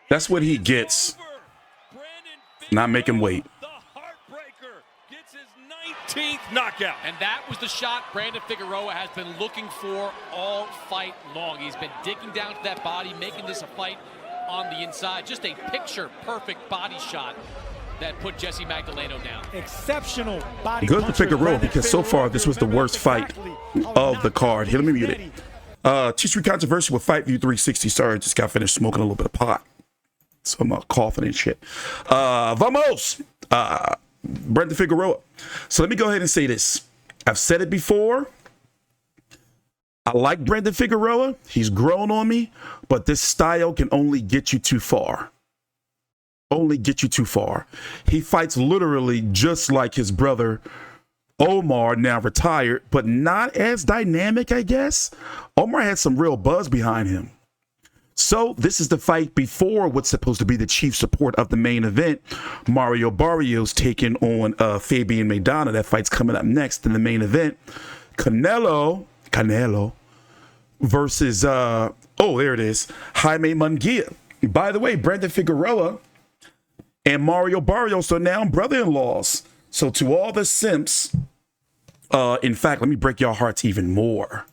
That's what he gets. Not make him wait. The heartbreaker gets his 19th knockout. And that was the shot Brandon Figueroa has been looking for all fight long. He's been digging down to that body, making this a fight on the inside. Just a picture-perfect body shot that put Jessie Magdaleno down. Exceptional body. Good for Figueroa because so far this was the worst fight of the card. Here, let me mute it. TstreeT Controversy with Fight View 360. Sorry, I just got finished smoking a little bit of pot. So I'm coughing and shit. Vamos! Brandon Figueroa. So let me go ahead and say this. I've said it before. I like Brandon Figueroa. He's grown on me. But this style can only get you too far. Only get you too far. He fights literally just like his brother Omar, now retired, but not as dynamic, I guess. Omar had some real buzz behind him. So this is the fight before what's supposed to be the chief support of the main event. Mario Barrios taking on Fabian Maidana. That fight's coming up next in the main event. Canelo versus, there it is, Jaime Munguia. By the way, Brandon Figueroa and Mario Barrios are now brother-in-laws. So to all the simps, in fact, let me break your hearts even more.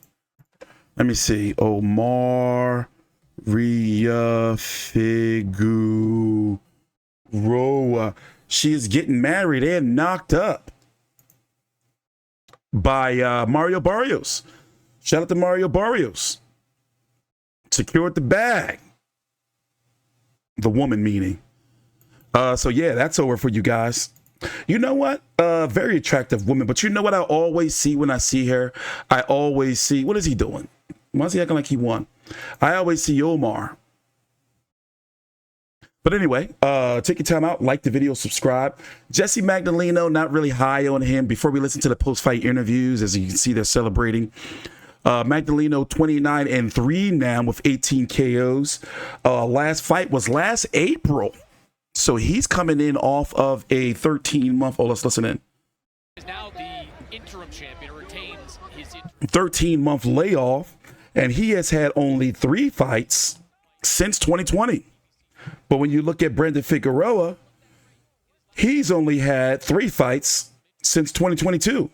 Let me see. Omar Figueroa. She is getting married and knocked up by Mario Barrios. Shout out to Mario Barrios. Secured the bag. The woman meaning. So yeah, that's over for you guys. You know what? Very attractive woman. But you know what I always see when I see her? I always see, what is he doing? Why is he acting like he won? I always see Omar. But anyway, take your time out, like the video, subscribe. Jessie Magdaleno, not really high on him. Before we listen to the post-fight interviews, as you can see, they're celebrating. Magdaleno 29-3 now with 18 KOs. Last fight was last April. So he's coming in off of a 13-month. Oh, let's listen in. Is now the interim champion, retains his 13-month layoff, and he has had only 3 fights since 2020. But when you look at Brandon Figueroa, he's only had 3 fights since 2022.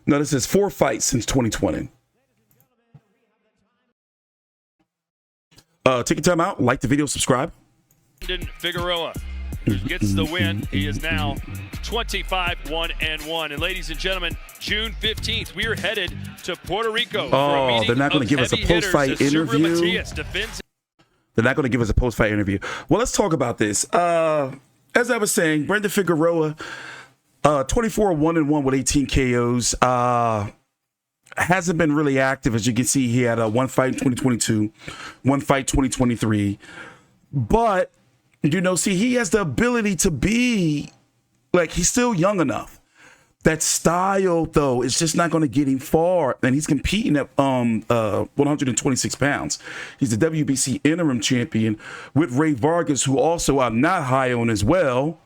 No, this is 4 fights since 2020. Take your time out, like the video, subscribe. Brandon Figueroa gets the win. He is now 25-1-1. And ladies and gentlemen, June 15th, we are headed to Puerto Rico. Oh, they're not going to give us a post-fight interview. They're not going to give us a post-fight interview. Well, let's talk about this. As I was saying, Brandon Figueroa, 24-1-1 with 18 KOs. Hasn't been really active. As you can see, he had 1 fight in 2022, 1 fight 2023. But, you know, see, he has the ability to be, like, he's still young enough. That style, though, is just not going to get him far. And he's competing at 126 pounds. He's the WBC interim champion with Ray Vargas, who also I'm not high on as well,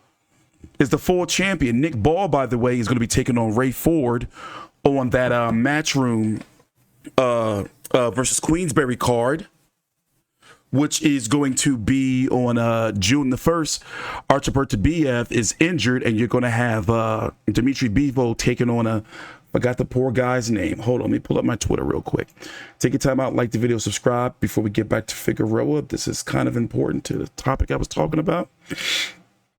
is the full champion. Nick Ball, by the way, is going to be taking on Ray Ford on that Matchroom versus Queensberry card, which is going to be on June the 1st. Artur Beterbiev is injured, and you're going to have Dmitry Bivol taking on I forgot the poor guy's name. Hold on, let me pull up my Twitter real quick. Take your time out, like the video, subscribe before we get back to Figueroa. This is kind of important to the topic I was talking about.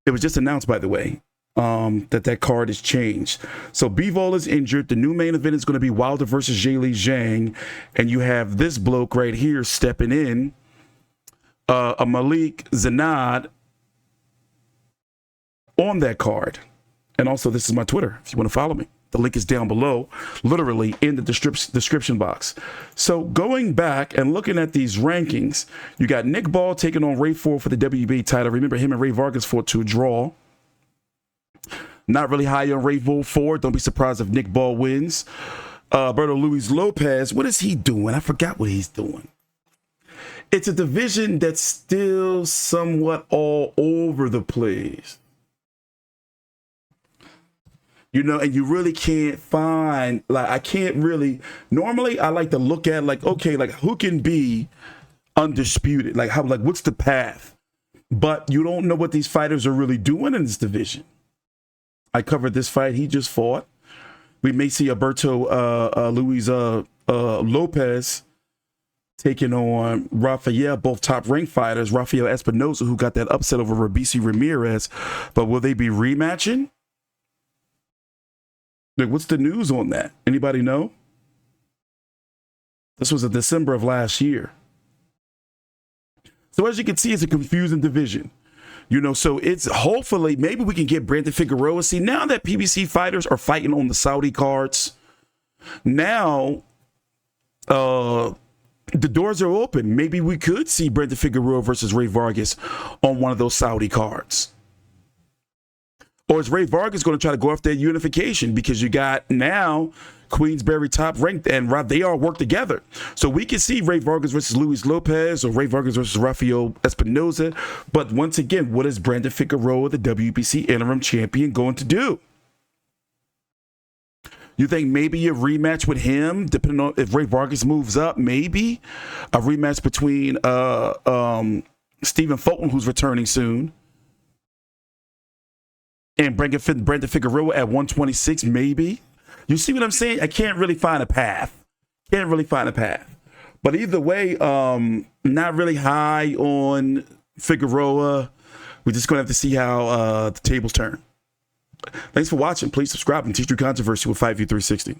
It was just announced, by the way, that card is changed. So Bivol is injured. The new main event is going to be Wilder versus Zhilei Zhang, and you have this bloke right here stepping in, a Malik Zanad on that card. And also, this is my Twitter if you want to follow me. The link is down below, literally in the description box. So going back and looking at these rankings, you got Nick Ball taking on Ray Ford for the WBA title. Remember, him and Ray Vargas fought to a draw. Not really high on Ray Ford. Don't be surprised if Nick Ball wins. Alberto Luis Lopez, what is he doing? I forgot what he's doing. It's a division that's still somewhat all over the place. You know, and you really can't find, like, I can't really, normally I like to look at, like, okay, like, who can be undisputed? Like, how, like, what's the path? But you don't know what these fighters are really doing in this division. I covered this fight he just fought. We may see Alberto Luis Lopez taking on Rafael, both top-ranked fighters. Rafael Espinosa, who got that upset over Rabisi Ramirez. But will they be rematching? Like, what's the news on that? Anybody know? This was in December of last year. So as you can see, it's a confusing division. You know, so it's hopefully, maybe we can get Brandon Figueroa. See, now that PBC fighters are fighting on the Saudi cards, now the doors are open. Maybe we could see Brandon Figueroa versus Ray Vargas on one of those Saudi cards. Or is Ray Vargas going to try to go after unification? Because you got now Queensberry top ranked and they all work together. So we can see Ray Vargas versus Luis Lopez or Ray Vargas versus Rafael Espinosa. But once again, what is Brandon Figueroa, the WBC interim champion, going to do? You think maybe a rematch with him, depending on if Ray Vargas moves up, maybe a rematch between Stephen Fulton, who's returning soon, and Brandon Figueroa at 126, maybe. You see what I'm saying? I can't really find a path. But either way, not really high on Figueroa. We're just going to have to see how the tables turn. Thanks for watching. Please subscribe and TstreeT Controversy with Fight View 360.